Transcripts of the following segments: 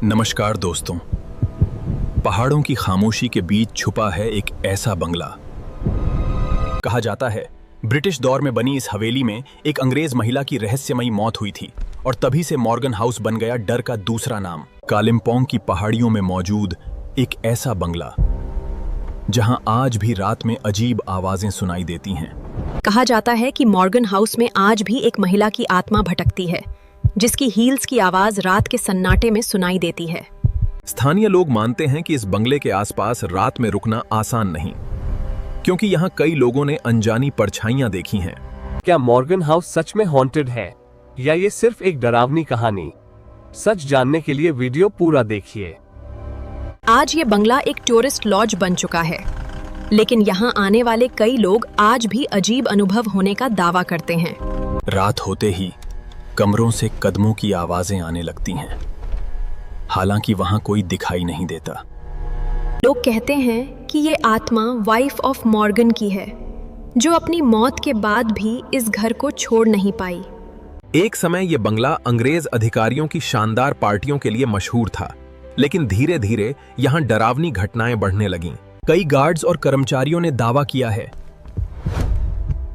नमस्कार दोस्तों। पहाड़ों की खामोशी के बीच छुपा है एक ऐसा बंगला। कहा जाता है ब्रिटिश दौर में बनी इस हवेली में एक अंग्रेज महिला की रहस्यमयी मौत हुई थी और तभी से मॉर्गन हाउस बन गया डर का दूसरा नाम। कालिम्पोंग की पहाड़ियों में मौजूद एक ऐसा बंगला जहां आज भी रात में अजीब आवाजें सुनाई देती हैं। कहा जाता है कि मॉर्गन हाउस में आज भी एक महिला की आत्मा भटकती है, जिसकी हील्स की आवाज रात के सन्नाटे में सुनाई देती है। स्थानीय लोग मानते हैं कि इस बंगले के आसपास रात में रुकना आसान नहीं, क्योंकि यहाँ कई लोगों ने अनजानी परछाइयां देखी हैं। क्या मॉर्गन हाउस सच में हॉन्टेड है या ये सिर्फ एक डरावनी कहानी? सच जानने के लिए वीडियो पूरा देखिए। आज ये बंगला एक टूरिस्ट लॉज बन चुका है, लेकिन यहाँ आने वाले कई लोग आज भी अजीब अनुभव होने का दावा करते हैं। रात होते ही कमरों से कदमों की आवाजें आने लगती हैं, हालांकि वहां कोई दिखाई नहीं देता। लोग कहते हैं कि ये आत्मा वाइफ ऑफ मॉर्गन की है, जो अपनी मौत के बाद भी इस घर को छोड़ नहीं पाई। एक समय यह बंगला अंग्रेज अधिकारियों की शानदार पार्टियों के लिए मशहूर था, लेकिन धीरे धीरे यहाँ डरावनी घटनाएं बढ़ने लगीं। कई गार्ड्स और कर्मचारियों ने दावा किया है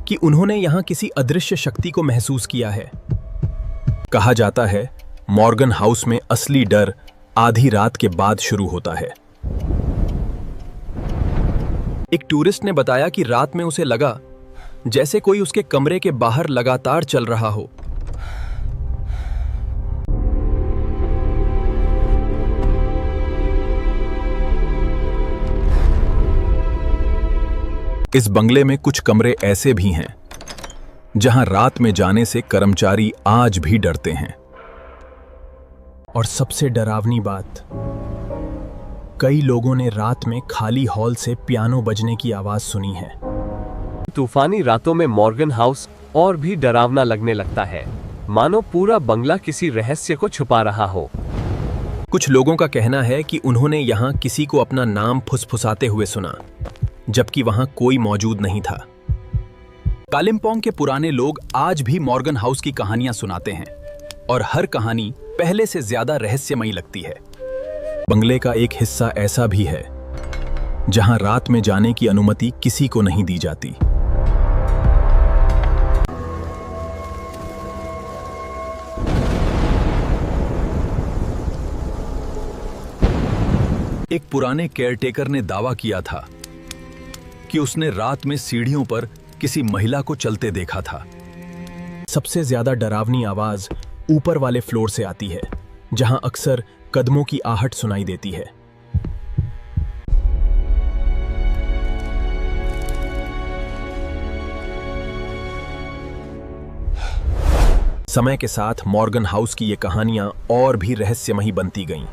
कि उन्होंने यहाँ किसी अदृश्य शक्ति को महसूस किया है। कहा जाता है मॉर्गन हाउस में असली डर आधी रात के बाद शुरू होता है। एक टूरिस्ट ने बताया कि रात में उसे लगा जैसे कोई उसके कमरे के बाहर लगातार चल रहा हो। इस बंगले में कुछ कमरे ऐसे भी हैं जहां रात में जाने से कर्मचारी आज भी डरते हैं। और सबसे डरावनी बात, कई लोगों ने रात में खाली हॉल से पियानो बजने की आवाज सुनी है। तूफानी रातों में मॉर्गन हाउस और भी डरावना लगने लगता है, मानो पूरा बंगला किसी रहस्य को छुपा रहा हो। कुछ लोगों का कहना है कि उन्होंने यहां किसी को अपना नाम फुसफुसाते हुए सुना, जबकि वहां कोई मौजूद नहीं था। कालिम्पोंग के पुराने लोग आज भी मॉर्गन हाउस की कहानियां सुनाते हैं और हर कहानी पहले से ज्यादा रहस्यमयी लगती है। बंगले का एक हिस्सा ऐसा भी है जहां रात में जाने की अनुमति किसी को नहीं दी जाती। एक पुराने केयरटेकर ने दावा किया था कि उसने रात में सीढ़ियों पर किसी महिला को चलते देखा था। सबसे ज्यादा डरावनी आवाज ऊपर वाले फ्लोर से आती है, जहां अक्सर कदमों की आहट सुनाई देती है। समय के साथ मॉर्गन हाउस की ये कहानियां और भी रहस्यमयी बनती गईं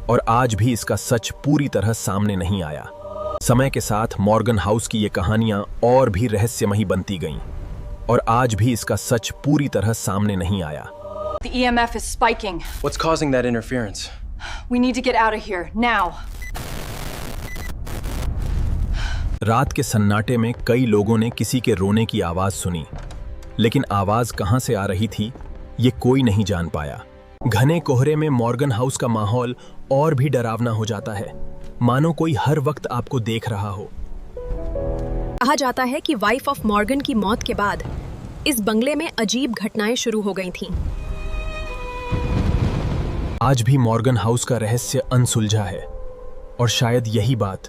और आज भी इसका सच पूरी तरह सामने नहीं आया। समय के साथ मॉर्गन हाउस की ये कहानियां और भी रहस्यमयी बनती गईं और आज भी इसका सच पूरी तरह सामने नहीं आया। The EMF is spiking. What's causing that interference? We need to get out of here now. रात के सन्नाटे में कई लोगों ने किसी के रोने की आवाज सुनी, लेकिन आवाज कहां से आ रही थी ये कोई नहीं जान पाया। घने कोहरे में मॉर्गन हाउस का माहौल और भी डरावना हो जाता है, मानो कोई हर वक्त आपको देख रहा हो। कहा जाता है कि वाइफ ऑफ मॉर्गन की मौत के बाद इस बंगले में अजीब घटनाएं शुरू हो गई थीं। आज भी मॉर्गन हाउस का रहस्य अनसुलझा है और शायद यही बात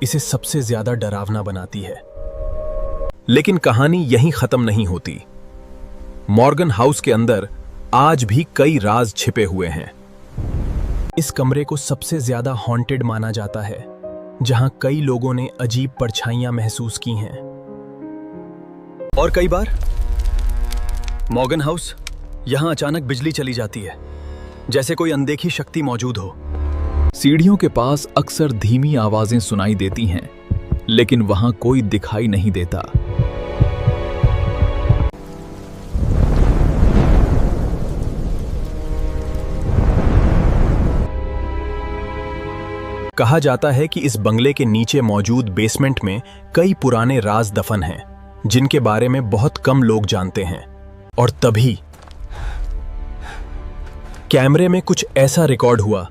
इसे सबसे ज्यादा डरावना बनाती है। लेकिन कहानी यहीं खत्म नहीं होती। मॉर्गन हाउस के अंदर आज भी कई राज छिपे हुए हैं। इस कमरे को सबसे ज्यादा हॉन्टेड माना जाता है, जहां कई लोगों ने अजीब परछाइयां महसूस की हैं। और कई बार मॉर्गन हाउस यहां अचानक बिजली चली जाती है, जैसे कोई अनदेखी शक्ति मौजूद हो। सीढ़ियों के पास अक्सर धीमी आवाजें सुनाई देती हैं, लेकिन वहां कोई दिखाई नहीं देता। कहा जाता है कि इस बंगले के नीचे मौजूद बेसमेंट में कई पुराने राज दफन हैं, जिनके बारे में बहुत कम लोग जानते हैं। और तभी कैमरे में कुछ ऐसा रिकॉर्ड हुआ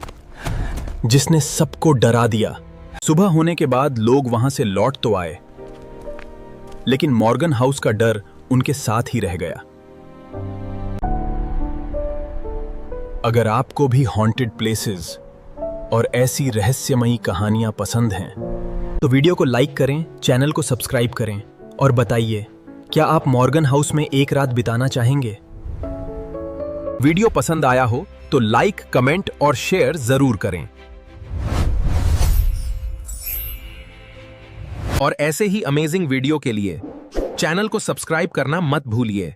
जिसने सबको डरा दिया। सुबह होने के बाद लोग वहां से लौट तो आए, लेकिन मॉर्गन हाउस का डर उनके साथ ही रह गया। अगर आपको भी हॉन्टेड प्लेसेस और ऐसी रहस्यमयी कहानियां पसंद हैं, तो वीडियो को लाइक करें, चैनल को सब्सक्राइब करें और बताइए, क्या आप मॉर्गन हाउस में एक रात बिताना चाहेंगे? वीडियो पसंद आया हो तो लाइक, कमेंट और शेयर जरूर करें। और ऐसे ही अमेजिंग वीडियो के लिए चैनल को सब्सक्राइब करना मत भूलिए।